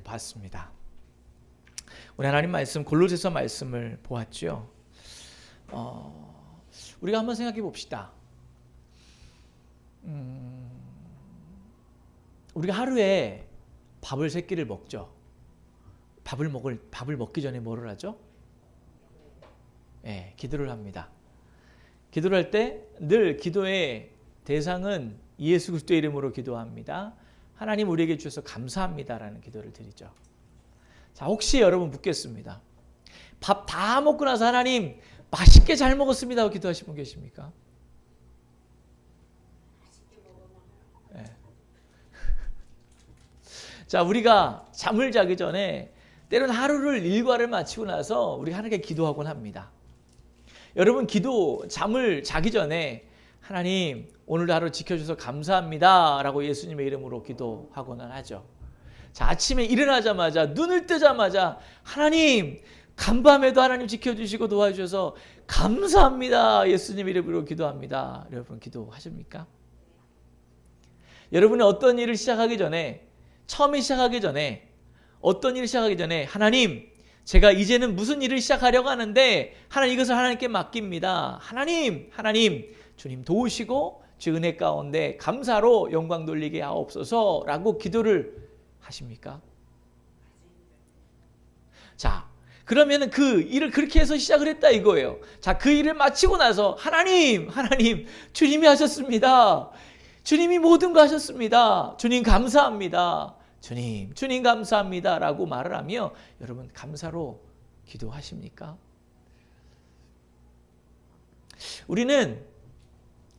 봤습니다. 우리 하나님 말씀 골로새서 말씀을 보았죠. 우리가 한번 생각해 봅시다. 우리가 하루에 밥을 3끼를 먹죠. 밥을 먹기 전에 뭐를 하죠? 네, 기도를 합니다. 기도를 할 때 늘 기도의 대상은 예수 그리스도의 이름으로 기도합니다. 하나님 우리에게 주셔서 감사합니다라는 기도를 드리죠. 자, 혹시 여러분 묻겠습니다. 밥 다 먹고 나서 하나님 맛있게 잘 먹었습니다 하고 기도하신 분 계십니까? 네. 자, 우리가 잠을 자기 전에 때로는 하루를 일과를 마치고 나서 우리 하나님께 기도하곤 합니다. 여러분 잠을 자기 전에 하나님 오늘도 하루 지켜주셔서 감사합니다 라고 예수님의 이름으로 기도하고는 하죠. 자, 아침에 일어나자마자 눈을 뜨자마자 하나님 간밤에도 하나님 지켜주시고 도와주셔서 감사합니다 예수님 이름으로 기도합니다. 여러분 기도하십니까? 여러분이 어떤 일을 시작하기 전에 어떤 일을 시작하기 전에 하나님 제가 이제는 무슨 일을 시작하려고 하는데 하나님 이것을 하나님께 맡깁니다. 하나님 주님 도우시고 주 은혜 가운데 감사로 영광 돌리게 하옵소서 라고 기도를 하십니까? 자, 그러면은 그 일을 그렇게 해서 시작을 했다 이거예요. 자, 그 일을 마치고 나서 하나님 주님이 하셨습니다. 주님이 모든 거 하셨습니다. 주님 감사합니다. 주님 감사합니다 라고 말을 하며 여러분 감사로 기도하십니까? 우리는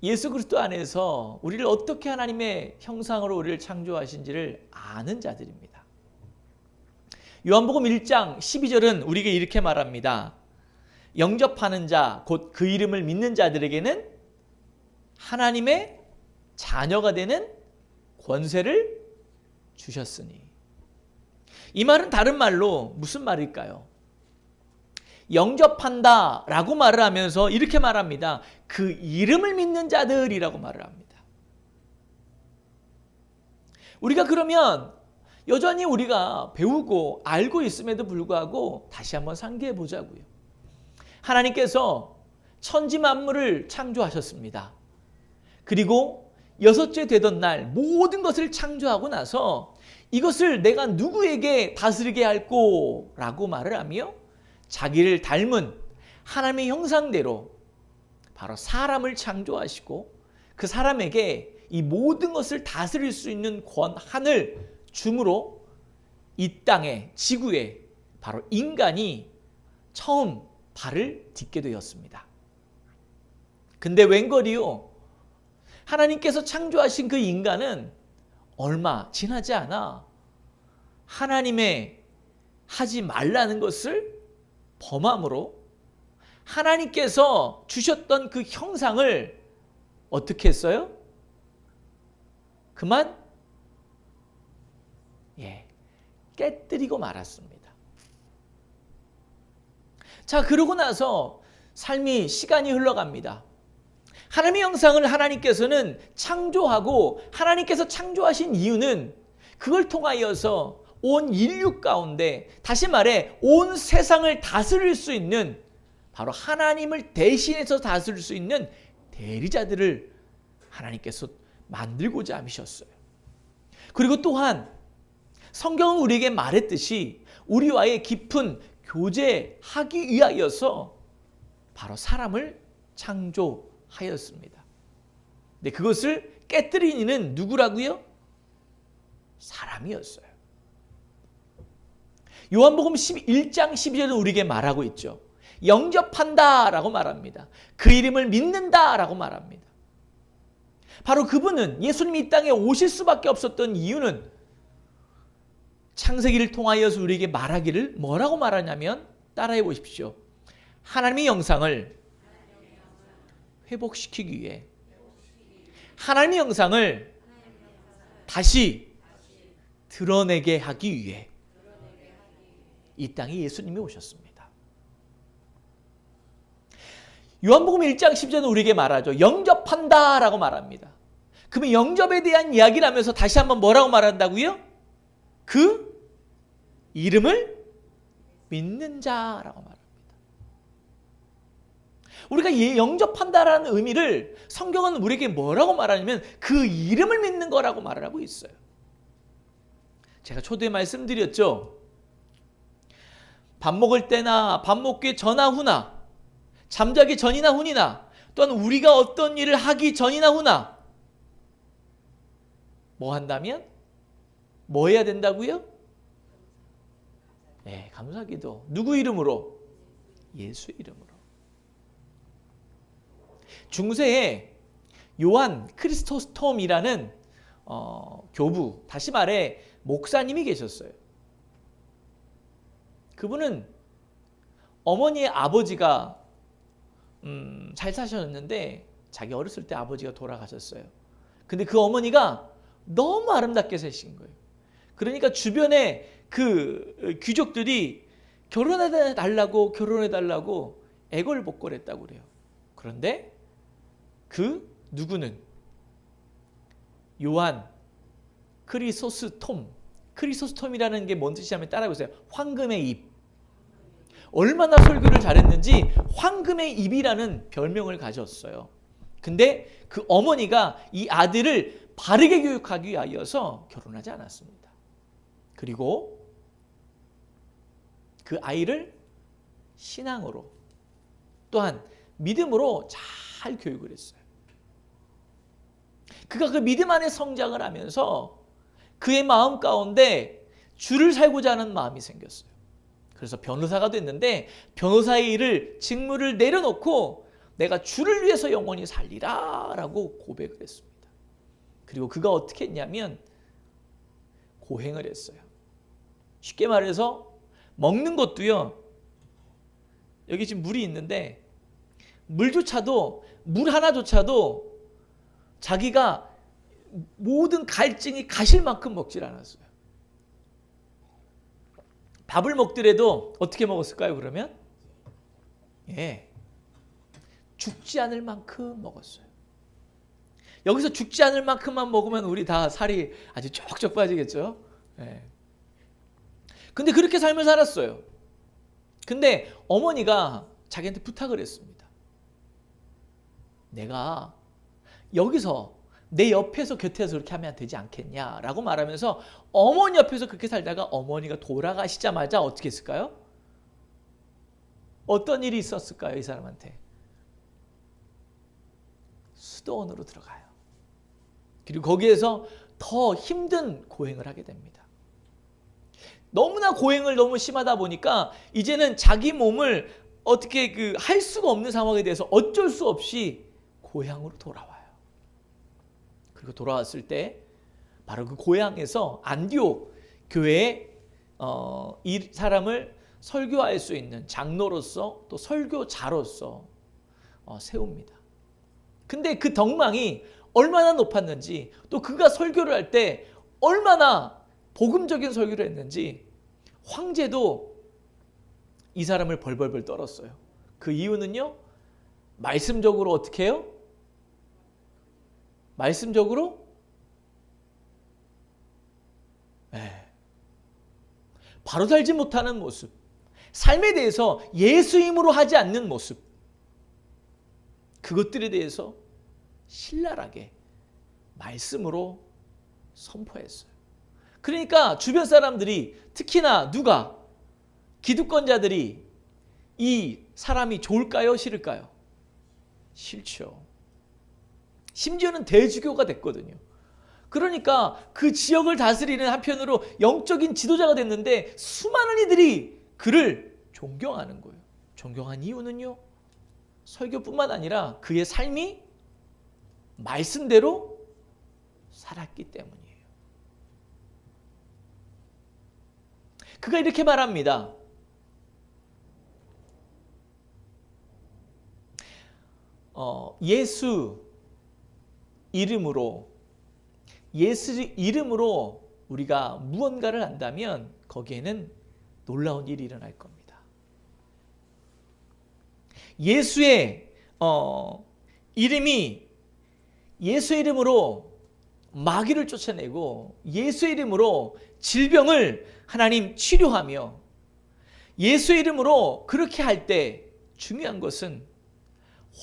예수 그리스도 안에서 우리를 어떻게 하나님의 형상으로 우리를 창조하신지를 아는 자들입니다. 요한복음 1장 12절은 우리에게 이렇게 말합니다. 영접하는 자, 곧 그 이름을 믿는 자들에게는 하나님의 자녀가 되는 권세를 주셨으니. 이 말은 다른 말로 무슨 말일까요? 영접한다 라고 말을 하면서 이렇게 말합니다. 그 이름을 믿는 자들이라고 말을 합니다. 우리가 그러면 여전히 우리가 배우고 알고 있음에도 불구하고 다시 한번 상기해 보자고요. 하나님께서 천지 만물을 창조하셨습니다. 그리고 6째 되던 날 모든 것을 창조하고 나서 이것을 내가 누구에게 다스리게 할꼬 라고 말을 하며 자기를 닮은 하나님의 형상대로 바로 사람을 창조하시고 그 사람에게 이 모든 것을 다스릴 수 있는 권한을 줌으로 이 땅에 지구에 바로 인간이 처음 발을 딛게 되었습니다. 근데 웬걸이요? 하나님께서 창조하신 그 인간은 얼마 지나지 않아 하나님의 하지 말라는 것을 범함으로 하나님께서 주셨던 그 형상을 어떻게 했어요? 그만 깨뜨리고 말았습니다. 자, 그러고 나서 시간이 흘러갑니다. 하나님의 형상을 하나님께서는 창조하고 하나님께서 창조하신 이유는 그걸 통하여서 온 인류 가운데 다시 말해 온 세상을 다스릴 수 있는 바로 하나님을 대신해서 다스릴 수 있는 대리자들을 하나님께서 만들고자 하셨어요. 그리고 또한 성경은 우리에게 말했듯이 우리와의 깊은 교제하기 위하여서 바로 사람을 창조하였습니다. 근데 그것을 깨뜨린 이는 누구라고요? 사람이었어요. 요한복음 1장 12절은 우리에게 말하고 있죠. 영접한다라고 말합니다. 그 이름을 믿는다라고 말합니다. 바로 그분은 예수님이 이 땅에 오실 수밖에 없었던 이유는 창세기를 통하여서 우리에게 말하기를 뭐라고 말하냐면 따라해 보십시오. 하나님의 영상을 회복시키기 위해 하나님의 영상을 다시 드러내게 하기 위해 이 땅에 예수님이 오셨습니다. 요한복음 1장 10절은 우리에게 말하죠. 영접한다라고 말합니다. 그러면 영접에 대한 이야기를 하면서 다시 한번 뭐라고 말한다고요? 그 이름을 믿는 자라고 말합니다. 우리가 영접한다라는 의미를 성경은 우리에게 뭐라고 말하냐면 그 이름을 믿는 거라고 말을 하고 있어요. 제가 초대에 말씀드렸죠. 밥 먹을 때나 밥 먹기 전이나 후나, 잠자기 전이나 후니나, 또한 우리가 어떤 일을 하기 전이나 후나 뭐 한다면? 뭐 해야 된다고요? 네, 감사기도. 누구 이름으로? 예수 이름으로. 중세에 요한 크리스토스톰이라는 교부, 다시 말해 목사님이 계셨어요. 그분은 어머니의 아버지가 잘 사셨는데 자기 어렸을 때 아버지가 돌아가셨어요. 근데 그 어머니가 너무 아름답게 사신 거예요. 그러니까 주변에 그 귀족들이 결혼해달라고 애걸복걸했다고 그래요. 그런데 그 누구는 요한 크리소스톰이라는 게 뭔 뜻이냐면 따라해보세요. 황금의 입. 얼마나 설교를 잘했는지 황금의 입이라는 별명을 가졌어요. 근데 그 어머니가 이 아들을 바르게 교육하기 위하여서 결혼하지 않았습니다. 그리고 그 아이를 신앙으로 또한 믿음으로 잘 교육을 했어요. 그가 그 믿음 안에 성장을 하면서 그의 마음 가운데 주를 살고자 하는 마음이 생겼어요. 그래서 변호사가 됐는데 변호사의 일을 직무를 내려놓고 내가 주를 위해서 영원히 살리라 라고 고백을 했습니다. 그리고 그가 어떻게 했냐면 고행을 했어요. 쉽게 말해서 먹는 것도요. 여기 지금 물이 있는데 물 하나조차도 자기가 모든 갈증이 가실 만큼 먹질 않았어요. 밥을 먹더라도 어떻게 먹었을까요, 그러면? 예. 죽지 않을 만큼 먹었어요. 여기서 죽지 않을 만큼만 먹으면 우리 다 살이 아주 쩍쩍 빠지겠죠? 예. 근데 그렇게 삶을 살았어요. 근데 어머니가 자기한테 부탁을 했습니다. 내가 여기서 내 옆에서 곁에서 그렇게 하면 되지 않겠냐라고 말하면서 어머니 옆에서 그렇게 살다가 어머니가 돌아가시자마자 어떻게 했을까요? 어떤 일이 있었을까요, 이 사람한테? 수도원으로 들어가요. 그리고 거기에서 더 힘든 고행을 하게 됩니다. 너무나 고행을 너무 심하다 보니까 이제는 자기 몸을 어떻게 할 수가 없는 상황에 대해서 어쩔 수 없이 고향으로 돌아와요. 그리고 돌아왔을 때 바로 그 고향에서 안디옥 교회에 이 사람을 설교할 수 있는 장로로서 또 설교자로서 세웁니다. 근데 그 덕망이 얼마나 높았는지 또 그가 설교를 할 때 얼마나 복음적인 설교를 했는지 황제도 이 사람을 벌벌벌 떨었어요. 그 이유는요. 말씀적으로 어떻게 해요? 말씀적으로 바로 살지 못하는 모습, 삶에 대해서 예수임으로 하지 않는 모습, 그것들에 대해서 신랄하게 말씀으로 선포했어요. 그러니까 주변 사람들이 특히나 누가 기득권자들이 이 사람이 좋을까요? 싫을까요? 싫죠. 심지어는 대주교가 됐거든요. 그러니까 그 지역을 다스리는 한편으로 영적인 지도자가 됐는데 수많은 이들이 그를 존경하는 거예요. 존경한 이유는요. 설교뿐만 아니라 그의 삶이 말씀대로 살았기 때문이에요. 그가 이렇게 말합니다. 예수 이름으로 우리가 무언가를 한다면 거기에는 놀라운 일이 일어날 겁니다. 예수의 이름이 예수의 이름으로 마귀를 쫓아내고 예수의 이름으로 질병을 하나님 치료하며 예수의 이름으로 그렇게 할 때 중요한 것은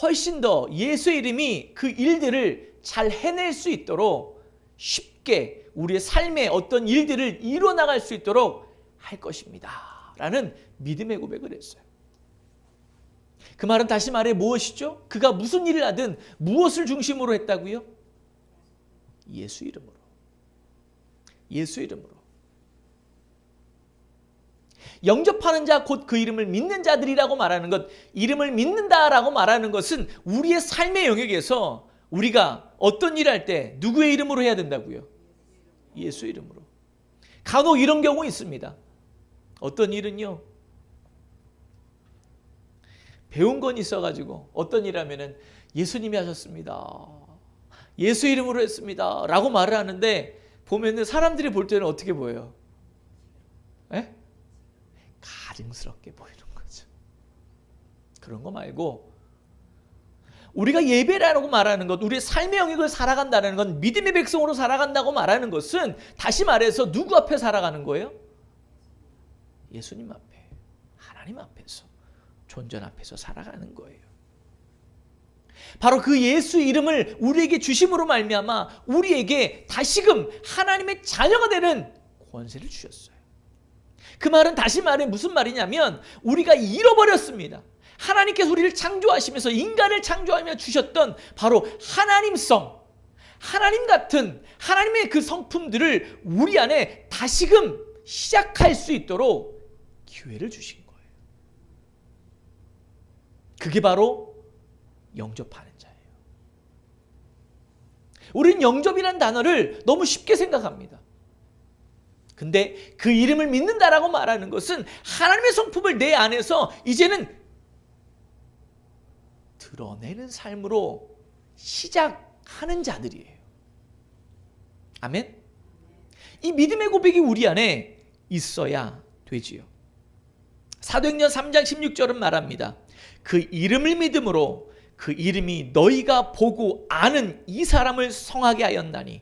훨씬 더 예수의 이름이 그 일들을 잘 해낼 수 있도록 쉽게 우리의 삶에 어떤 일들을 이뤄나갈 수 있도록 할 것입니다 라는 믿음의 고백을 했어요. 그 말은 다시 말해 무엇이죠? 그가 무슨 일을 하든 무엇을 중심으로 했다고요? 예수 이름으로. 예수 이름으로. 영접하는 자 곧 그 이름을 믿는 자들이라고 말하는 것, 이름을 믿는다라고 말하는 것은 우리의 삶의 영역에서 우리가 어떤 일을 할 때 누구의 이름으로 해야 된다고요? 예수 이름으로. 간혹 이런 경우 있습니다. 어떤 일은요, 배운 건 있어가지고 어떤 일 하면은 예수님이 하셨습니다, 예수 이름으로 했습니다 라고 말을 하는데 보면은 사람들이 볼 때는 어떻게 보여요? 에? 가증스럽게 보이는 거죠. 그런 거 말고 우리가 예배라고 말하는 것, 우리의 삶의 영역을 살아간다는 건, 믿음의 백성으로 살아간다고 말하는 것은 다시 말해서 누구 앞에 살아가는 거예요? 예수님 앞에, 하나님 앞에서, 존전 앞에서 살아가는 거예요. 바로 그 예수 이름을 우리에게 주심으로 말미암아 우리에게 다시금 하나님의 자녀가 되는 권세를 주셨어요. 그 말은 다시 말해 무슨 말이냐면 우리가 잃어버렸습니다. 하나님께서 우리를 창조하시면서 인간을 창조하며 주셨던 바로 하나님성, 하나님 같은 하나님의 그 성품들을 우리 안에 다시금 시작할 수 있도록 기회를 주신 거예요. 그게 바로 영접하는 자예요. 우리는 영접이라는 단어를 너무 쉽게 생각합니다. 근데 그 이름을 믿는다라고 말하는 것은 하나님의 성품을 내 안에서 이제는 드러내는 삶으로 시작하는 자들이에요. 아멘? 이 믿음의 고백이 우리 안에 있어야 되지요. 사도행전 3장 16절은 말합니다. 그 이름을 믿음으로 그 이름이 너희가 보고 아는 이 사람을 성하게 하였나니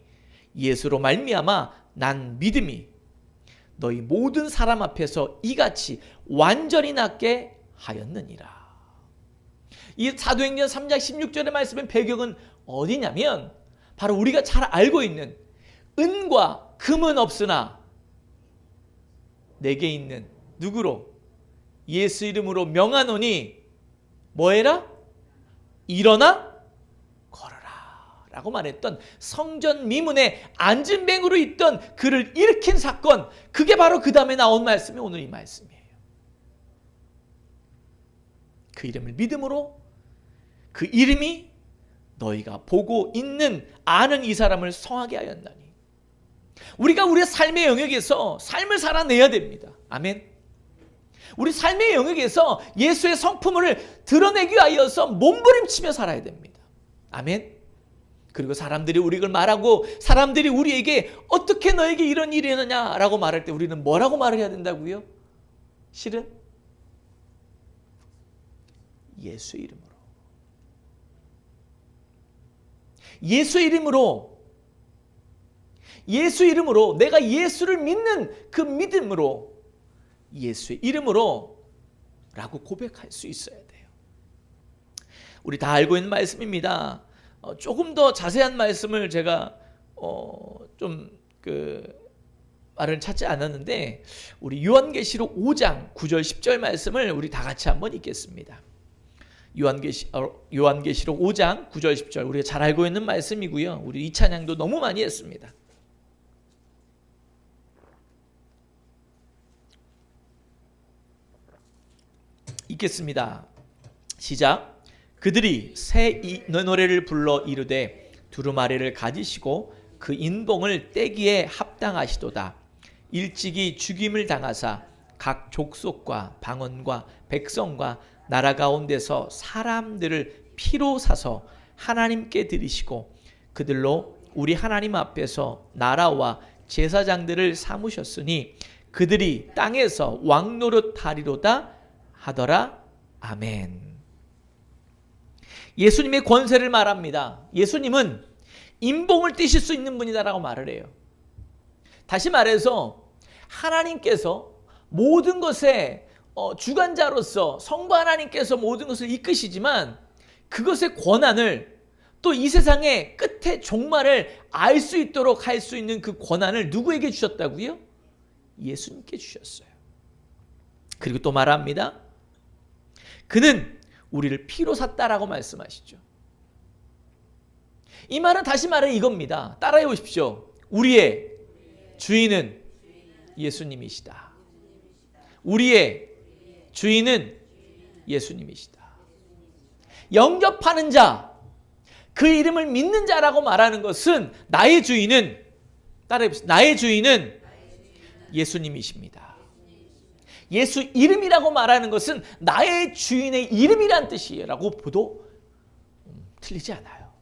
예수로 말미암아 난 믿음이 너희 모든 사람 앞에서 이같이 완전히 낫게 하였느니라. 이 사도행전 3장 16절의 말씀의 배경은 어디냐면 바로 우리가 잘 알고 있는 은과 금은 없으나 내게 있는 누구로? 예수 이름으로 명하노니 뭐해라? 일어나 걸어라 라고 말했던 성전 미문에 앉은 뱅으로 있던 그를 일으킨 사건, 그게 바로 그 다음에 나온 말씀이 오늘 이 말씀이에요. 그 이름을 믿음으로 그 이름이 너희가 보고 있는 아는 이 사람을 성하게 하였나니, 우리가 우리의 삶의 영역에서 삶을 살아내야 됩니다. 아멘. 우리 삶의 영역에서 예수의 성품을 드러내기 위하여서 몸부림치며 살아야 됩니다. 아멘. 그리고 사람들이 우리를 말하고 사람들이 우리에게 어떻게 너에게 이런 일이 있느냐라고 말할 때 우리는 뭐라고 말을 해야 된다고요? 실은 예수 이름으로, 예수 이름으로, 예수 이름으로, 내가 예수를 믿는 그 믿음으로, 예수의 이름으로 라고 고백할 수 있어야 돼요. 우리 다 알고 있는 말씀입니다. 조금 더 자세한 말씀을 제가 말을 찾지 않았는데 우리 요한계시록 5장 9절 10절 말씀을 우리 다 같이 한번 읽겠습니다. 요한계시록 5장 9절 10절 우리가 잘 알고 있는 말씀이고요. 우리 이 찬양도 너무 많이 했습니다. 읽겠습니다. 시작. 그들이 새 노래를 불러 이르되 두루마리를 가지시고 그 인봉을 떼기에 합당하시도다. 일찍이 죽임을 당하사 각 족속과 방언과 백성과 나라 가운데서 사람들을 피로 사서 하나님께 드리시고 그들로 우리 하나님 앞에서 나라와 제사장들을 삼으셨으니 그들이 땅에서 왕노릇하리로다 하더라. 아멘. 예수님의 권세를 말합니다. 예수님은 인봉을 떼실 수 있는 분이다라고 말을 해요. 다시 말해서 하나님께서 모든 것의 주관자로서 성부 하나님께서 모든 것을 이끄시지만 그것의 권한을 또 이 세상의 끝의 종말을 알 수 있도록 할 수 있는 그 권한을 누구에게 주셨다고요? 예수님께 주셨어요. 그리고 또 말합니다. 그는 우리를 피로 샀다라고 말씀하시죠. 이 말은 다시 말해 이겁니다. 따라해 보십시오. 우리의 주인은 예수님이시다. 우리의 주인은 예수님이시다. 영접하는 자, 그 이름을 믿는 자라고 말하는 것은 나의 주인은, 따라해 보십시오. 나의 주인은 예수님이십니다. 예수 이름이라고 말하는 것은 나의 주인의 이름이란 뜻이라고 보도 틀리지 않아요.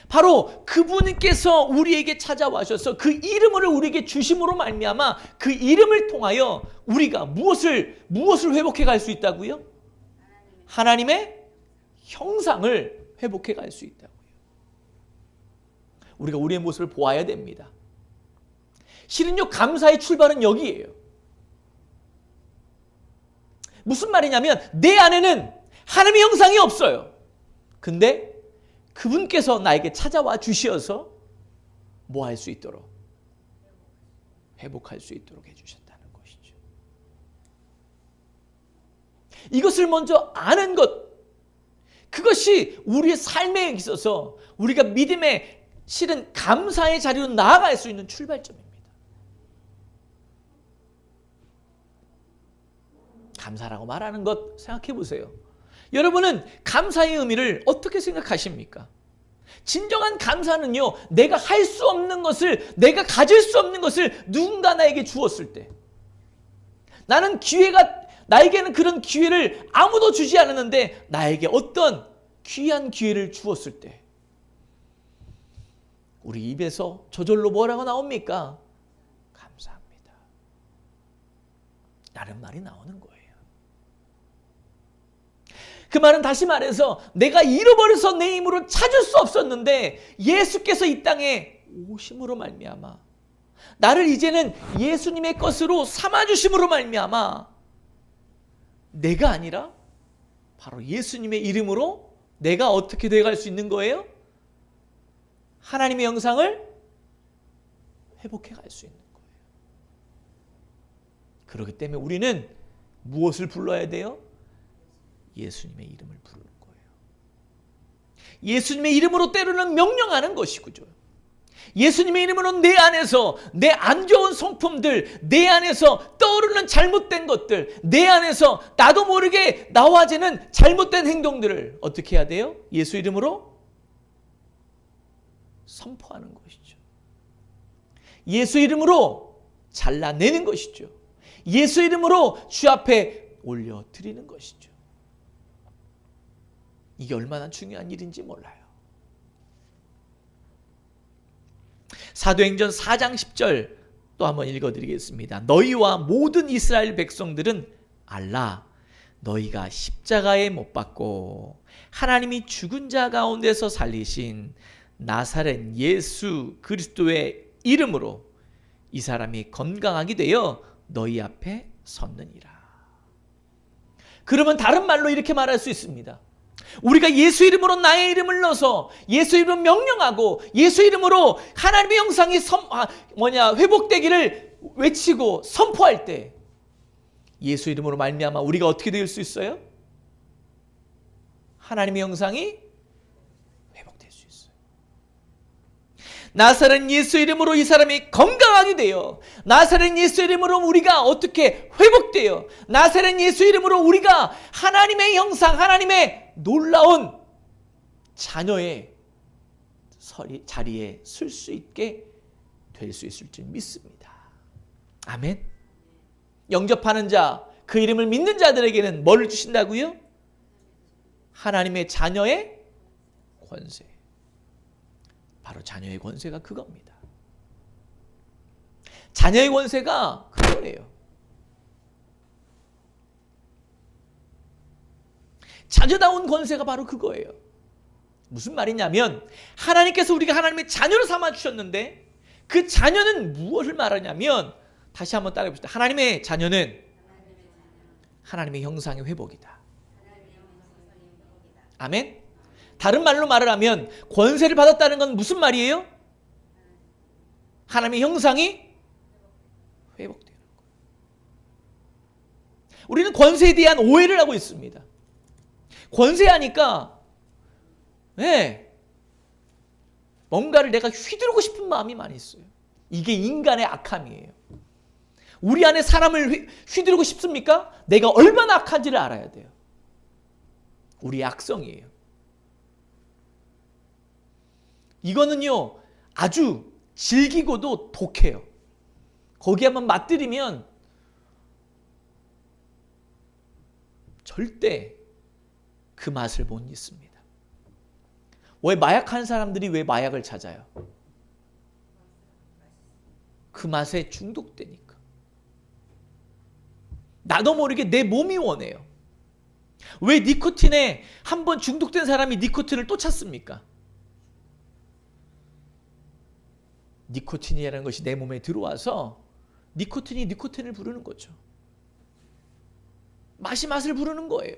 바로 그분께서 우리에게 찾아와셔서 그 이름을 우리에게 주심으로 말미암아 그 이름을 통하여 우리가 무엇을 회복해 갈 수 있다고요? 하나님의 형상을 회복해 갈 수 있다고요. 우리가 우리의 모습을 보아야 됩니다. 실은요, 감사의 출발은 여기예요. 무슨 말이냐면 내 안에는 하나님의 형상이 없어요. 근데 그분께서 나에게 찾아와 주시어서 뭐 할 수 있도록? 회복할 수 있도록 해주셨다는 것이죠. 이것을 먼저 아는 것, 그것이 우리의 삶에 있어서 우리가 믿음의 실은 감사의 자리로 나아갈 수 있는 출발점입니다. 감사라고 말하는 것 생각해 보세요. 여러분은 감사의 의미를 어떻게 생각하십니까? 진정한 감사는요, 내가 할 수 없는 것을, 내가 가질 수 없는 것을 누군가 나에게 주었을 때, 나에게는 그런 기회를 아무도 주지 않았는데 나에게 어떤 귀한 기회를 주었을 때 우리 입에서 저절로 뭐라고 나옵니까? 감사합니다. 라는 말이 나오는 거예요. 그 말은 다시 말해서 내가 잃어버려서 내 힘으로 찾을 수 없었는데 예수께서 이 땅에 오심으로 말미암아 나를 이제는 예수님의 것으로 삼아주심으로 말미암아 내가 아니라 바로 예수님의 이름으로 내가 어떻게 되어갈 수 있는 거예요? 하나님의 형상을 회복해 갈 수 있는 거예요. 그렇기 때문에 우리는 무엇을 불러야 돼요? 예수님의 이름을 부르는 거예요. 예수님의 이름으로 때로는 명령하는 것이고요. 예수님의 이름으로 내 안에서 내 안 좋은 성품들, 내 안에서 떠오르는 잘못된 것들, 내 안에서 나도 모르게 나와지는 잘못된 행동들을 어떻게 해야 돼요? 예수 이름으로 선포하는 것이죠. 예수 이름으로 잘라내는 것이죠. 예수 이름으로 주 앞에 올려드리는 것이죠. 이게 얼마나 중요한 일인지 몰라요. 사도행전 4장 10절 또 한번 읽어드리겠습니다. 너희와 모든 이스라엘 백성들은 알라. 너희가 십자가에 못 박고 하나님이 죽은 자 가운데서 살리신 나사렛 예수 그리스도의 이름으로 이 사람이 건강하게 되어 너희 앞에 섰느니라. 그러면 다른 말로 이렇게 말할 수 있습니다. 우리가 예수 이름으로 나의 이름을 넣어서 예수 이름으로 명령하고 예수 이름으로 하나님의 형상이 회복되기를 외치고 선포할 때 예수 이름으로 말미암아 우리가 어떻게 될 수 있어요? 하나님의 형상이 회복될 수 있어요. 나사렛 예수 이름으로 이 사람이 건강하게 되어 나사렛 예수 이름으로 우리가 어떻게 회복되어 나사렛 예수 이름으로 우리가 하나님의 형상 하나님의 놀라운 자녀의 자리에 설 수 있게 될 수 있을 줄 믿습니다. 아멘. 영접하는 자, 그 이름을 믿는 자들에게는 뭐를 주신다고요? 하나님의 자녀의 권세. 바로 자녀의 권세가 그겁니다. 자녀의 권세가 그거예요. 자녀다운 권세가 바로 그거예요. 무슨 말이냐면 하나님께서 우리가 하나님의 자녀를 삼아주셨는데 그 자녀는 무엇을 말하냐면 다시 한번 따라해 봅시다. 하나님의 자녀는 하나님의 형상의 회복이다. 아멘. 다른 말로 말을 하면 권세를 받았다는 건 무슨 말이에요? 하나님의 형상이 회복되는 거예요. 우리는 권세에 대한 오해를 하고 있습니다. 권세하니까 뭔가를 내가 휘두르고 싶은 마음이 많이 있어요. 이게 인간의 악함이에요. 우리 안에 사람을 휘두르고 싶습니까? 내가 얼마나 악한지를 알아야 돼요. 우리의 악성이에요. 이거는요, 아주 질기고도 독해요. 거기 한번 맛들이면 절대 그 맛을 못 잊습니다. 왜 마약하는 사람들이 왜 마약을 찾아요? 그 맛에 중독되니까. 나도 모르게 내 몸이 원해요. 왜 니코틴에 한번 중독된 사람이 니코틴을 또 찾습니까? 니코틴이라는 것이 내 몸에 들어와서 니코틴이 니코틴을 부르는 거죠. 맛이 맛을 부르는 거예요.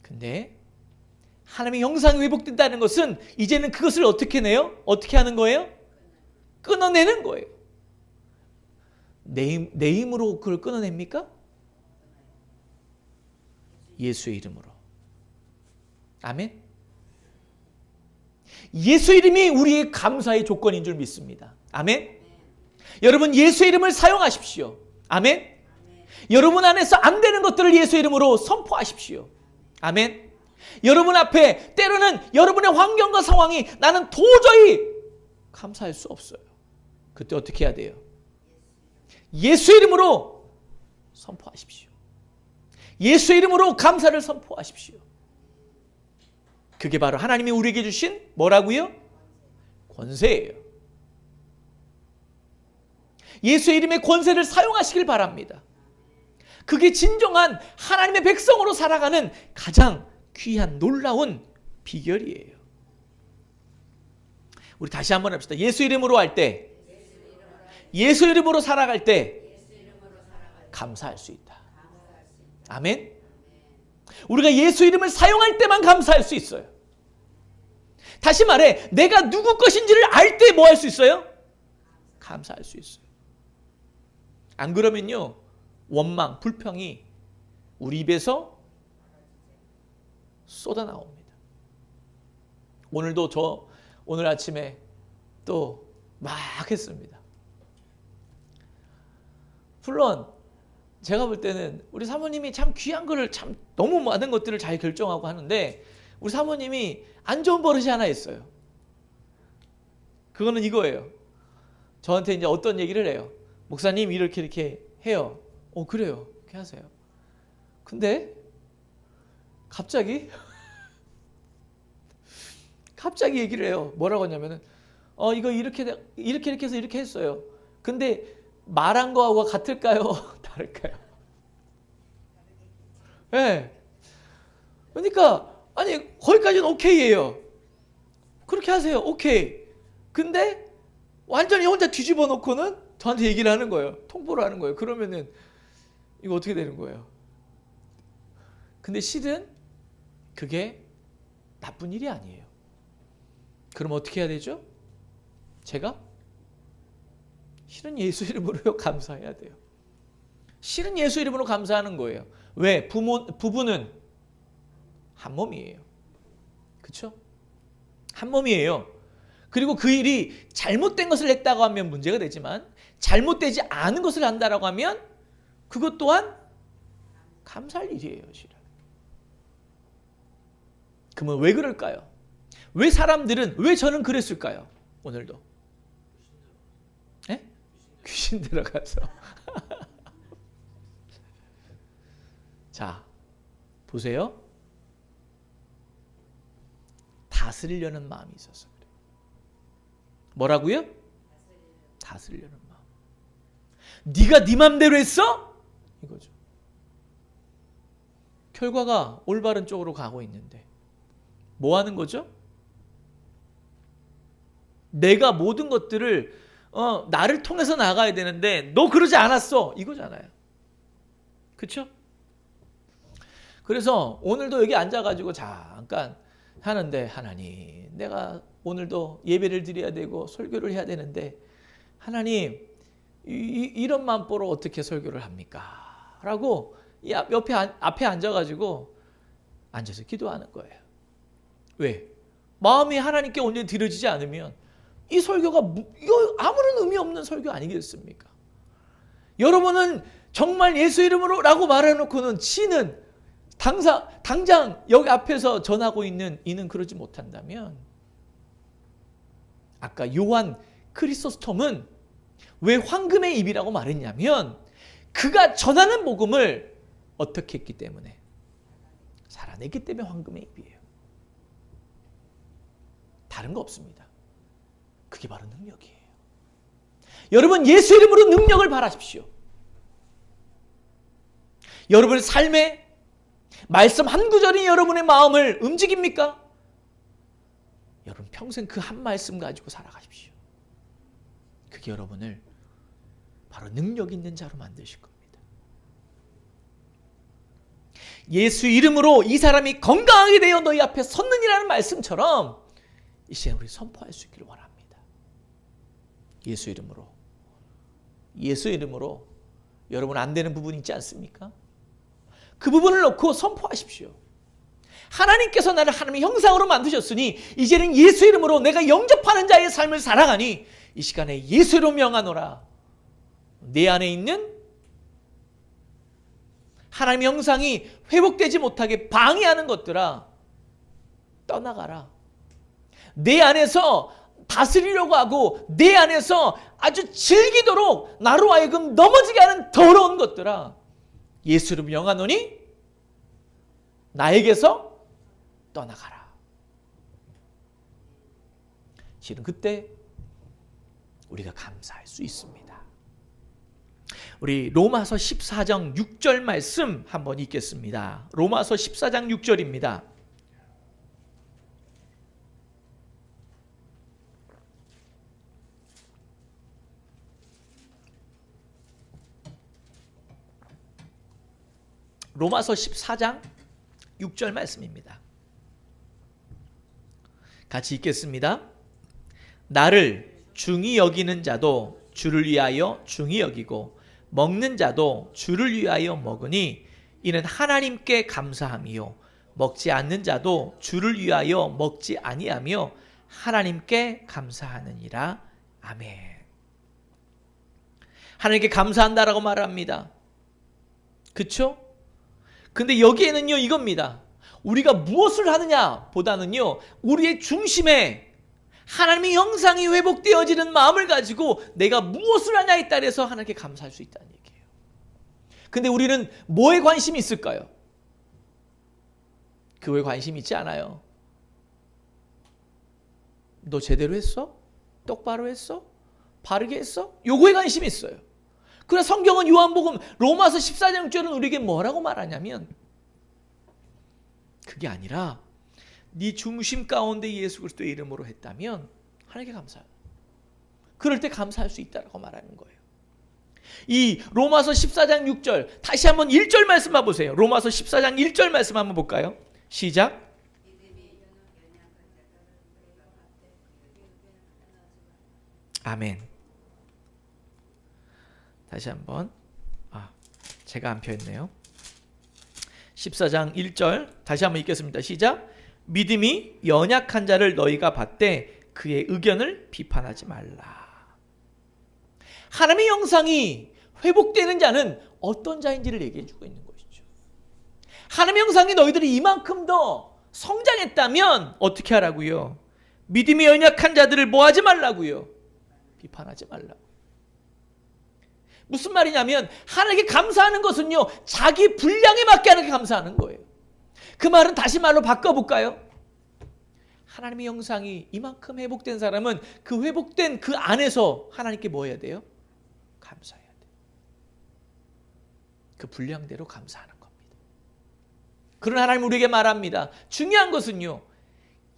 근데 하나님의 형상이 회복된다는 것은 이제는 그것을 어떻게 내요? 어떻게 하는 거예요? 끊어내는 거예요. 내 힘으로 그걸 끊어냅니까? 예수의 이름으로. 아멘. 예수 이름이 우리의 감사의 조건인 줄 믿습니다. 아멘. 여러분 예수 이름을 사용하십시오. 아멘. 여러분 안에서 안 되는 것들을 예수 이름으로 선포하십시오. 아멘. 여러분 앞에 때로는 여러분의 환경과 상황이 나는 도저히 감사할 수 없어요. 그때 어떻게 해야 돼요? 예수 이름으로 선포하십시오. 예수 이름으로 감사를 선포하십시오. 그게 바로 하나님이 우리에게 주신 뭐라고요? 권세예요. 예수의 이름의 권세를 사용하시길 바랍니다. 그게 진정한 하나님의 백성으로 살아가는 가장 귀한 놀라운 비결이에요. 우리 다시 한번 합시다. 예수 이름으로 할 때, 예수 이름으로 살아갈 때 감사할 수 있다. 아멘. 우리가 예수 이름을 사용할 때만 감사할 수 있어요. 다시 말해 내가 누구 것인지를 알 때 뭐 할 수 있어요? 감사할 수 있어요. 안 그러면요 원망, 불평이 우리 입에서 쏟아 나옵니다. 오늘도 오늘 아침에 또 막 했습니다. 물론 제가 볼 때는 우리 사모님이 참 귀한 거를 참 너무 많은 것들을 잘 결정하고 하는데 우리 사모님이 안 좋은 버릇이 하나 있어요. 그거는 이거예요. 저한테 이제 어떤 얘기를 해요. 목사님 이렇게 해요. 그래요. 그렇게 하세요. 근데 갑자기 얘기를 해요. 뭐라고 하냐면은 이거 이렇게 해서 이렇게 했어요. 근데 말한 거하고 같을까요? 다를까요? 네. 그러니까 아니 거기까지는 오케이예요. 그렇게 하세요. 오케이. 근데 완전히 혼자 뒤집어 놓고는 저한테 얘기를 하는 거예요. 통보를 하는 거예요. 그러면은 이거 어떻게 되는 거예요? 근데 실은 그게 나쁜 일이 아니에요. 그럼 어떻게 해야 되죠? 제가 실은 예수 이름으로 감사해야 돼요. 실은 예수 이름으로 감사하는 거예요. 왜? 부부는 한 몸이에요. 그렇죠? 한 몸이에요. 그리고 그 일이 잘못된 것을 했다고 하면 문제가 되지만 잘못되지 않은 것을 한다라고 하면 그것 또한 감사할 일이에요. 실은. 그러면 왜 그럴까요? 왜 저는 그랬을까요? 오늘도. 네? 귀신 들어가서. 자, 보세요. 다스리려는 마음이 있어서 그래요. 뭐라고요? 다스리려는 마음. 네가 네 맘대로 했어? 이거죠. 결과가 올바른 쪽으로 가고 있는데 뭐 하는 거죠? 내가 모든 것들을 나를 통해서 나가야 되는데 너 그러지 않았어. 이거잖아요. 그렇죠? 그래서 오늘도 여기 앉아가지고 잠깐 하는데 하나님 내가 오늘도 예배를 드려야 되고 설교를 해야 되는데 하나님 이런 마음으로 어떻게 설교를 합니까? 라고 앞에 앉아가지고 앉아서 기도하는 거예요. 왜? 마음이 하나님께 온전히 드려지지 않으면 이 설교가 아무런 의미 없는 설교 아니겠습니까? 여러분은 정말 예수 이름으로 라고 말해놓고는 지는 당장 여기 앞에서 전하고 있는 이는 그러지 못한다면 아까 요한 크리소스톰은 왜 황금의 입이라고 말했냐면 그가 전하는 복음을 어떻게 했기 때문에 살아냈기 때문에 황금의 입이에요. 다른 거 없습니다. 그게 바로 능력이에요. 여러분 예수 이름으로 능력을 바라십시오. 여러분의 삶에 말씀 한 구절이 여러분의 마음을 움직입니까? 여러분 평생 그 한 말씀 가지고 살아가십시오. 그게 여러분을 바로 능력 있는 자로 만드실 겁니다. 예수 이름으로 이 사람이 건강하게 되어 너희 앞에 섰느니라는 말씀처럼 이 시간 우리 선포할 수 있기를 원합니다. 예수 이름으로 여러분 안 되는 부분이 있지 않습니까? 그 부분을 놓고 선포하십시오. 하나님께서 나를 하나님의 형상으로 만드셨으니 이제는 예수 이름으로 내가 영접하는 자의 삶을 살아가니 이 시간에 예수로 명하노라. 내 안에 있는 하나님의 형상이 회복되지 못하게 방해하는 것들아 떠나가라. 내 안에서 다스리려고 하고 내 안에서 아주 즐기도록 나로 하여금 넘어지게 하는 더러운 것들아 예수로 명하노니 나에게서 떠나가라. 실은 그때 우리가 감사할 수 있습니다. 우리 로마서 14장 6절 말씀 한번 읽겠습니다. 로마서 14장 6절입니다. 로마서 14장 6절 말씀입니다. 같이 읽겠습니다. 나를 중히 여기는 자도 주를 위하여 중히 여기고 먹는 자도 주를 위하여 먹으니 이는 하나님께 감사함이요 먹지 않는 자도 주를 위하여 먹지 아니하며 하나님께 감사하느니라. 아멘. 하나님께 감사한다라고 말합니다. 그렇죠? 근데 여기에는요 이겁니다. 우리가 무엇을 하느냐 보다는요 우리의 중심에 하나님의 형상이 회복되어지는 마음을 가지고 내가 무엇을 하냐에 따라서 하나님께 감사할 수 있다는 얘기예요. 근데 우리는 뭐에 관심이 있을까요? 그거에 관심이 있지 않아요. 너 제대로 했어? 똑바로 했어? 바르게 했어? 요거에 관심이 있어요. 그래서 성경은 요한복음 로마서 14장 6절은 우리에게 뭐라고 말하냐면 그게 아니라 네 중심 가운데 예수 그리스도의 이름으로 했다면 하나님께 감사해요. 그럴 때 감사할 수 있다고 말하는 거예요. 이 로마서 14장 6절 다시 한번 1절 말씀 봐보세요. 로마서 14장 1절 말씀 한번 볼까요? 시작. 아멘. 다시 한번 제가 안 펴있네요. 14장 1절 다시 한번 읽겠습니다. 시작. 믿음이 연약한 자를 너희가 받되 그의 의견을 비판하지 말라. 하나님의 형상이 회복되는 자는 어떤 자인지를 얘기해 주고 있는 것이죠. 하나님의 형상이 너희들이 이만큼 더 성장했다면 어떻게 하라고요? 믿음이 연약한 자들을 뭐 하지 말라고요? 비판하지 말라고. 무슨 말이냐면 하나님께 감사하는 것은요 자기 분량에 맞게 하나님께 감사하는 거예요. 그 말은 다시 말로 바꿔볼까요? 하나님의 형상이 이만큼 회복된 사람은 그 회복된 그 안에서 하나님께 뭐 해야 돼요? 감사해야 돼요. 그 분량대로 감사하는 겁니다. 그런 하나님 우리에게 말합니다. 중요한 것은요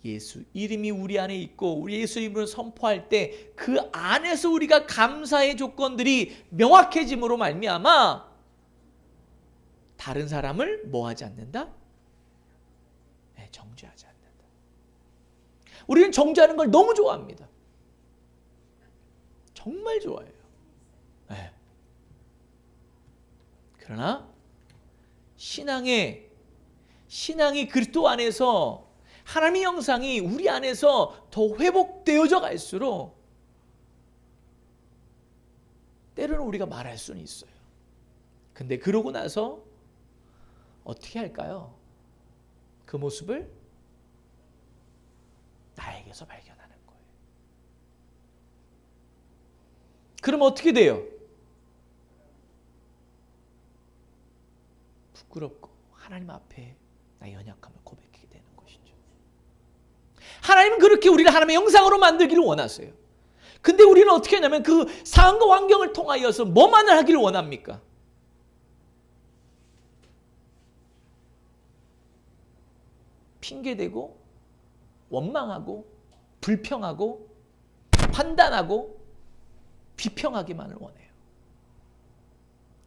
예수 이름이 우리 안에 있고 우리 예수 이름을 선포할 때 그 안에서 우리가 감사의 조건들이 명확해짐으로 말미암아 다른 사람을 뭐하지 않는다? 네, 정죄하지 않는다. 우리는 정죄하는 걸 너무 좋아합니다. 정말 좋아해요. 네. 그러나 신앙이 그리스도 안에서 하나님의 형상이 우리 안에서 더 회복되어져 갈수록 때로는 우리가 말할 수는 있어요. 근데 그러고 나서 어떻게 할까요? 그 모습을 나에게서 발견하는 거예요. 그럼 어떻게 돼요? 부끄럽고 하나님 앞에 나의 연약함을 고백하게 되는 것이죠. 하나님은 그렇게 우리를 하나님의 형상으로 만들기를 원하세요. 근데 우리는 어떻게 하냐면 그 상황과 환경을 통하여서 뭐만을 하기를 원합니까? 핑계대고 원망하고 불평하고 판단하고 비평하기만을 원해요.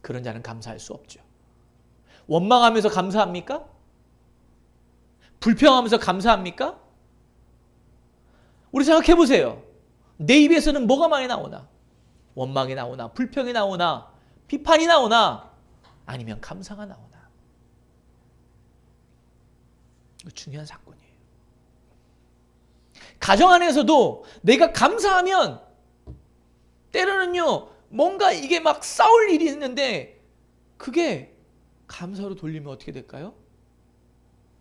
그런 자는 감사할 수 없죠. 원망하면서 감사합니까? 불평하면서 감사합니까? 우리 생각해 보세요. 내 입에서는 뭐가 많이 나오나? 원망이 나오나? 불평이 나오나? 비판이 나오나? 아니면 감사가 나오나? 이거 중요한 사건이에요. 가정 안에서도 내가 감사하면 때로는요 뭔가 이게 막 싸울 일이 있는데 그게 감사로 돌리면 어떻게 될까요?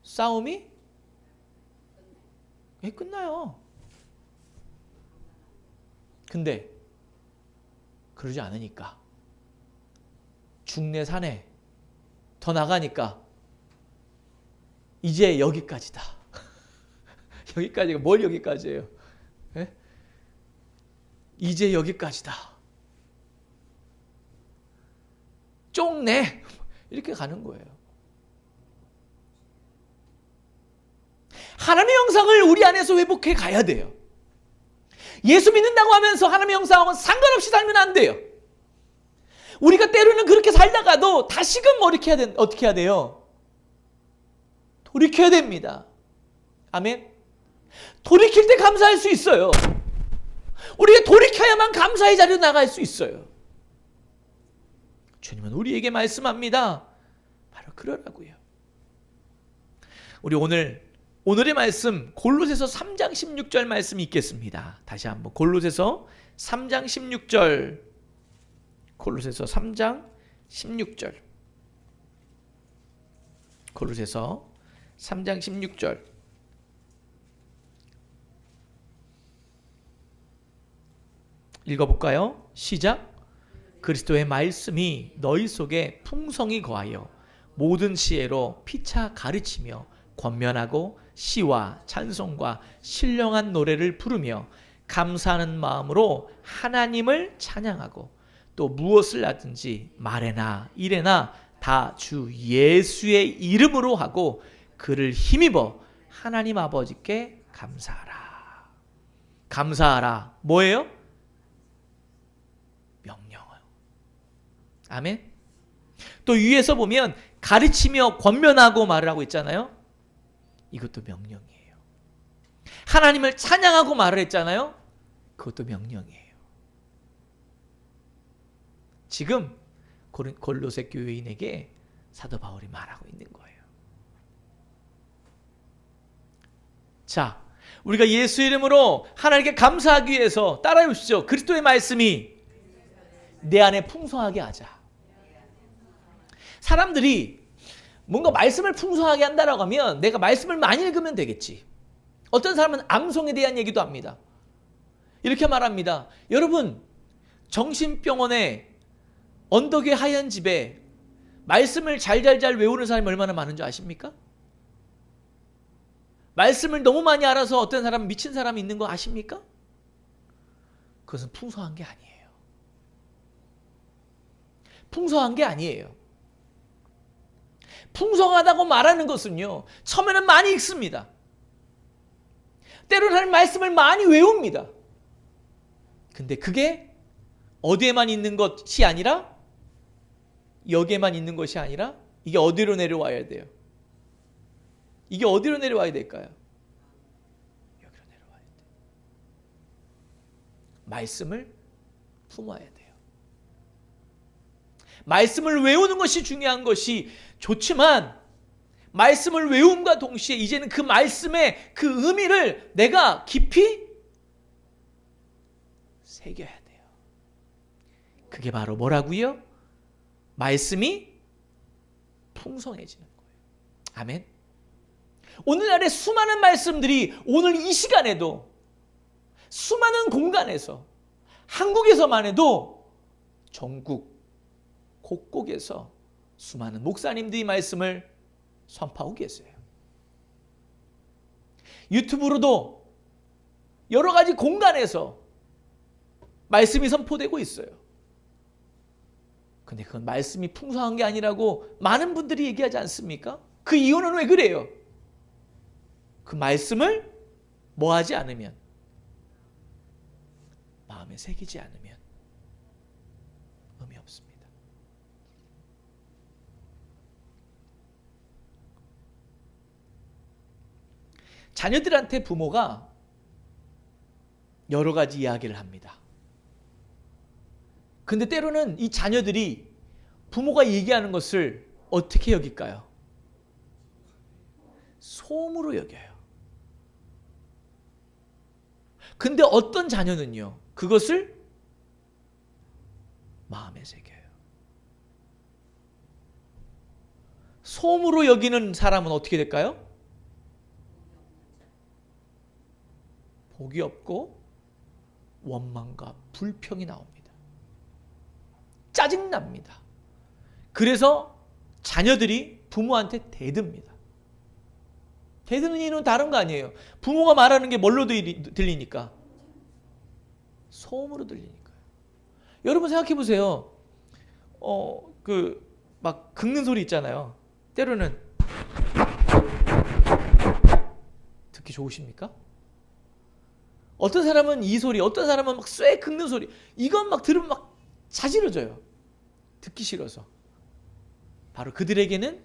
싸움이 끝나요. 근데 그러지 않으니까 중내 산에 더 나가니까 이제 여기까지다. 여기까지가 뭘 여기까지예요? 네? 이제 여기까지다. 쪽내 이렇게 가는 거예요. 하나님의 형상을 우리 안에서 회복해 가야 돼요. 예수 믿는다고 하면서 하나님의 형상하고는 상관없이 살면 안 돼요. 우리가 때로는 그렇게 살다가도 다시금 어떻게 해야 돼요? 돌이켜야 됩니다. 아멘. 돌이킬 때 감사할 수 있어요. 우리가 돌이켜야만 감사의 자리로 나갈 수 있어요. 주님은 우리에게 말씀합니다. 바로 그러라고요. 우리 오늘의 말씀 골로새서 3장 16절 말씀이 있겠습니다. 다시 한번 골로새서 3장 16절. 골로새서 3장 16절. 골로새서 3장 16절. 읽어볼까요? 시작. 그리스도의 말씀이 너희 속에 풍성히 거하여 모든 지혜로 피차 가르치며 권면하고 시와 찬송과 신령한 노래를 부르며 감사하는 마음으로 하나님을 찬양하고 또 무엇을 하든지 말에나 일에나 다 주 예수의 이름으로 하고 그를 힘입어 하나님 아버지께 감사하라. 감사하라. 뭐예요? 명령어요. 아멘. 또 위에서 보면 가르치며 권면하고 말을 하고 있잖아요. 이것도 명령이에요. 하나님을 찬양하고 말을 했잖아요. 그것도 명령이에요. 지금 골로새 교회인에게 사도 바울이 말하고 있는 거예요. 자, 우리가 예수 이름으로 하나님께 감사하기 위해서 따라해 보시죠. 그리스도의 말씀이 내 안에 풍성하게 하자. 사람들이 뭔가 말씀을 풍성하게 한다라고 하면 내가 말씀을 많이 읽으면 되겠지. 어떤 사람은 암송에 대한 얘기도 합니다. 이렇게 말합니다. 여러분, 정신병원에 언덕의 하얀 집에 말씀을 잘잘잘 외우는 사람이 얼마나 많은 줄 아십니까? 말씀을 너무 많이 알아서 어떤 사람은 미친 사람이 있는 거 아십니까? 그것은 풍성한 게 아니에요. 풍성한 게 아니에요. 풍성하다고 말하는 것은요, 처음에는 많이 읽습니다. 때로는 하나님 말씀을 많이 외웁니다. 근데 그게 어디에만 있는 것이 아니라, 여기에만 있는 것이 아니라 이게 어디로 내려와야 돼요? 이게 어디로 내려와야 될까요? 여기로 내려와야 돼요. 말씀을 품어야 돼요. 말씀을 외우는 것이 중요한 것이 좋지만, 말씀을 외움과 동시에 이제는 그 말씀의 그 의미를 내가 깊이 새겨야 돼요. 그게 바로 뭐라고요? 말씀이 풍성해지는 거예요. 아멘. 오늘날의 수많은 말씀들이 오늘 이 시간에도 수많은 공간에서, 한국에서만 해도 전국 곳곳에서 수많은 목사님들이 말씀을 선포하고 계세요. 유튜브로도 여러 가지 공간에서 말씀이 선포되고 있어요. 근데 그건 말씀이 풍성한 게 아니라고 많은 분들이 얘기하지 않습니까? 그 이유는 왜 그래요? 그 말씀을 뭐 하지 않으면, 마음에 새기지 않으면 의미 없습니다. 자녀들한테 부모가 여러 가지 이야기를 합니다. 근데 때로는 이 자녀들이 부모가 얘기하는 것을 어떻게 여길까요? 소음으로 여겨요. 근데 어떤 자녀는요, 그것을 마음에 새겨요. 소음으로 여기는 사람은 어떻게 될까요? 복이 없고 원망과 불평이 나옵니다. 짜증납니다. 그래서 자녀들이 부모한테 대듭니다. 대드는 이유는 다른 거 아니에요. 부모가 말하는 게 뭘로 들리니까? 소음으로 들리니까요. 여러분 생각해 보세요. 막 긁는 소리 있잖아요. 때로는 듣기 좋으십니까? 어떤 사람은 이 소리, 어떤 사람은 막 쇠 긁는 소리, 이건 막 들으면 막 자지러져요. 듣기 싫어서. 바로 그들에게는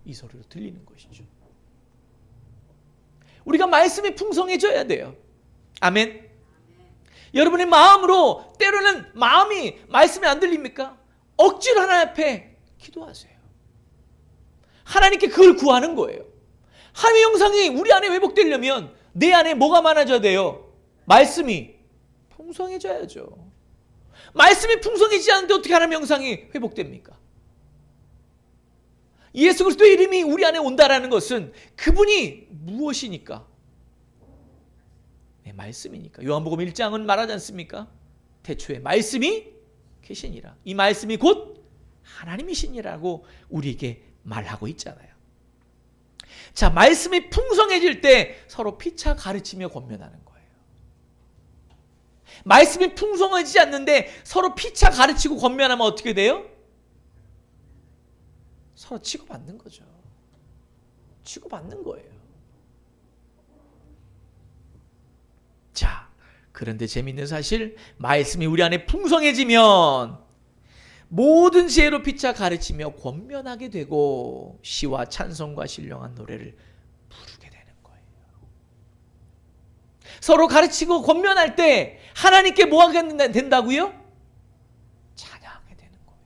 이 소리로 들리는 것이죠. 우리가 말씀이 풍성해져야 돼요. 아멘. 여러분의 마음으로, 때로는 마음이 말씀이 안 들립니까? 억지로 하나님 앞에 기도하세요. 하나님께 그걸 구하는 거예요. 하나님의 영상이 우리 안에 회복되려면 내 안에 뭐가 많아져야 돼요? 말씀이 풍성해져야죠. 말씀이 풍성해지지 않는데 어떻게 하나님의 영상이 회복됩니까? 예수 그리스도의 이름이 우리 안에 온다라는 것은 그분이 무엇이니까? 네, 말씀이니까. 요한복음 1장은 말하지 않습니까? 태초에 말씀이 계시니라. 이 말씀이 곧 하나님이시니라고 우리에게 말하고 있잖아요. 자, 말씀이 풍성해질 때 서로 피차 가르치며 권면하는 거예요. 말씀이 풍성해지지 않는데 서로 피차 가르치고 권면하면 어떻게 돼요? 서로 치고받는 거죠. 치고받는 거예요. 자, 그런데 재미있는 사실, 말씀이 우리 안에 풍성해지면 모든 지혜로 피차 가르치며 권면하게 되고 시와 찬송과 신령한 노래를 부르게 되는 거예요. 서로 가르치고 권면할 때 하나님께 뭐 하게 된다고요? 찬양하게 되는 거예요.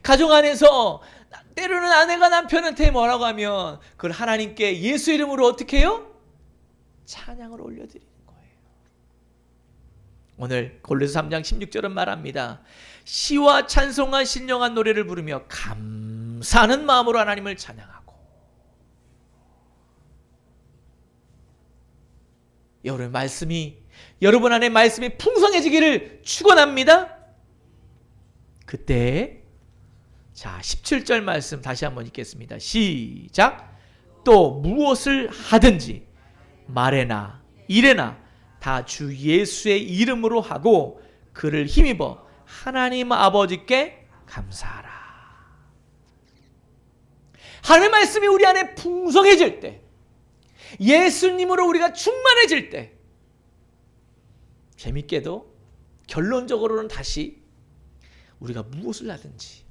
가정 안에서 때로는 아내가 남편한테 뭐라고 하면 그걸 하나님께 예수 이름으로 어떻게 해요? 찬양을 올려드리는 거예요. 오늘 골로새 3장 16절은 말합니다. 시와 찬송과 신령한 노래를 부르며 감사하는 마음으로 하나님을 찬양하고. 여러분 안에 말씀이 풍성해지기를 축원합니다. 그때 자 17절 말씀 다시 한번 읽겠습니다. 시작. 또 무엇을 하든지 말에나 일에나 다 주 예수의 이름으로 하고 그를 힘입어 하나님 아버지께 감사하라. 하나님의 말씀이 우리 안에 풍성해질 때, 예수님으로 우리가 충만해질 때, 재밌게도 결론적으로는 다시 우리가 무엇을 하든지,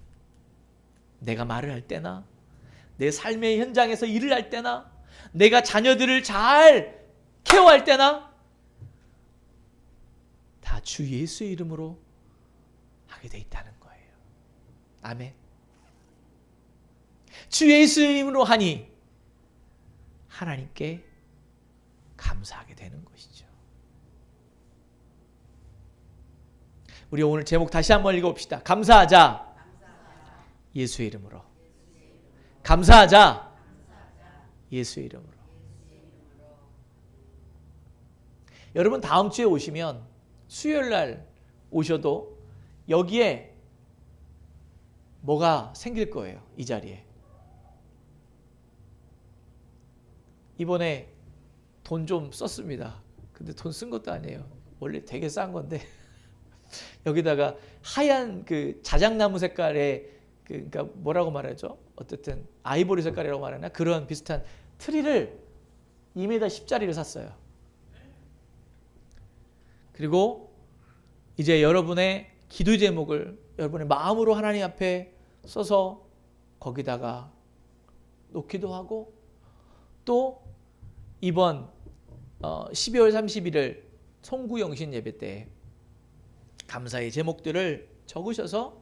내가 말을 할 때나 내 삶의 현장에서 일을 할 때나 내가 자녀들을 잘 케어할 때나 다 주 예수의 이름으로 하게 돼 있다는 거예요. 아멘. 주 예수의 이름으로 하니 하나님께 감사하게 되는 것이죠. 우리 오늘 제목 다시 한번 읽어봅시다. 감사하자. 예수의 이름으로. 감사하자. 예수의 이름으로. 여러분 다음 주에 오시면, 수요일 날 오셔도 여기에 뭐가 생길 거예요. 이 자리에. 이번에 돈 좀 썼습니다. 근데 돈 쓴 것도 아니에요. 원래 되게 싼 건데 여기다가 하얀 그 자작나무 색깔의 그러니까 뭐라고 말하죠? 어쨌든 아이보리 색깔이라고 말하나? 그런 비슷한 트리를 2m 10짜리를 샀어요. 그리고 이제 여러분의 기도 제목을 여러분의 마음으로 하나님 앞에 써서 거기다가 놓기도 하고, 또 이번 12월 31일 송구영신 예배 때 감사의 제목들을 적으셔서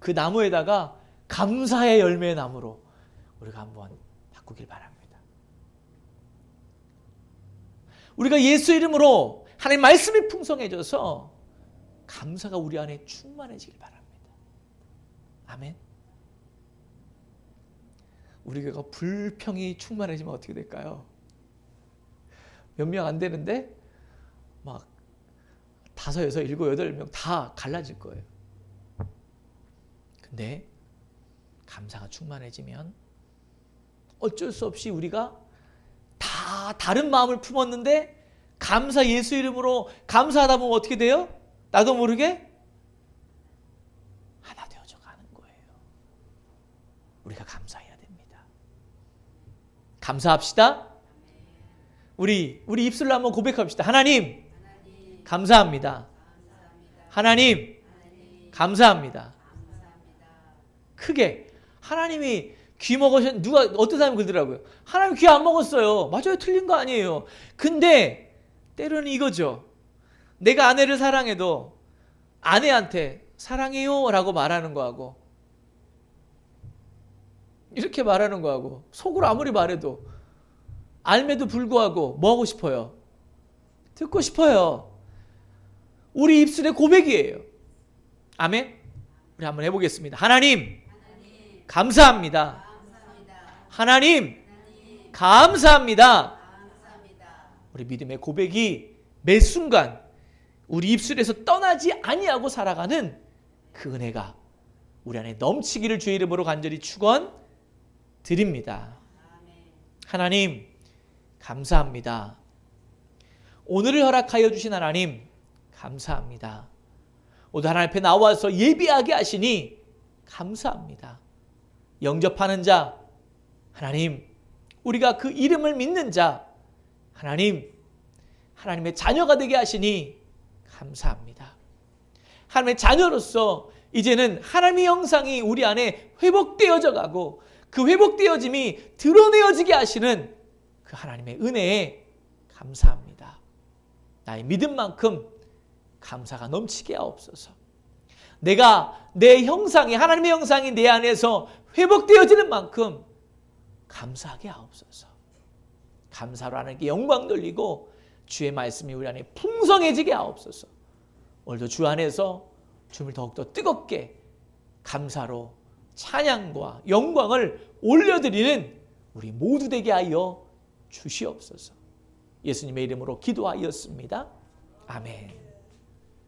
그 나무에다가 감사의 열매의 나무로 우리가 한번 바꾸길 바랍니다. 우리가 예수 이름으로 하나님 말씀이 풍성해져서 감사가 우리 안에 충만해지길 바랍니다. 아멘. 우리 교회가 불평이 충만해지면 어떻게 될까요? 몇 명 안 되는데 막 5, 6, 7, 8명 다 갈라질 거예요. 근데 감사가 충만해지면 어쩔 수 없이 우리가 다 다른 마음을 품었는데 감사 예수 이름으로 감사하다 보면 어떻게 돼요? 나도 모르게 하나 되어져 가는 거예요. 우리가 감사해야 됩니다. 감사합시다. 우리 입술로 한번 고백합시다. 하나님, 감사합니다. 하나님, 감사합니다. 크게. 하나님이 귀 먹으셨, 누가, 어떤 사람이 그러더라고요. 하나님 귀 안 먹었어요. 맞아요. 틀린 거 아니에요. 근데 때로는 이거죠. 내가 아내를 사랑해도 아내한테 사랑해요 라고 말하는 거하고, 이렇게 말하는 거하고, 속으로 아무리 말해도 알매도 불구하고 뭐 하고 싶어요? 듣고 싶어요. 우리 입술의 고백이에요. 아멘. 우리 한번 해보겠습니다. 하나님, 감사합니다. 하나님, 감사합니다. 우리 믿음의 고백이 매 순간 우리 입술에서 떠나지 아니하고 살아가는 그 은혜가 우리 안에 넘치기를 주의 이름으로 간절히 축원드립니다. 하나님, 감사합니다. 오늘을 허락하여 주신 하나님, 감사합니다. 오늘 하나님 앞에 나와서 예배하게 하시니 감사합니다. 영접하는 자, 하나님, 우리가 그 이름을 믿는 자, 하나님, 하나님의 자녀가 되게 하시니 감사합니다. 하나님의 자녀로서 이제는 하나님의 형상이 우리 안에 회복되어져 가고 그 회복되어짐이 드러내어지게 하시는 그 하나님의 은혜에 감사합니다. 나의 믿음만큼 감사가 넘치게 하옵소서. 내가 내 형상이, 하나님의 형상이 내 안에서 회복되어지는 만큼 감사하게 하옵소서. 감사로 하나님께 영광 돌리고 주의 말씀이 우리 안에 풍성해지게 하옵소서. 오늘도 주 안에서 주님을 더욱더 뜨겁게 감사로 찬양과 영광을 올려드리는 우리 모두 되게 하여 주시옵소서. 예수님의 이름으로 기도하였습니다. 아멘.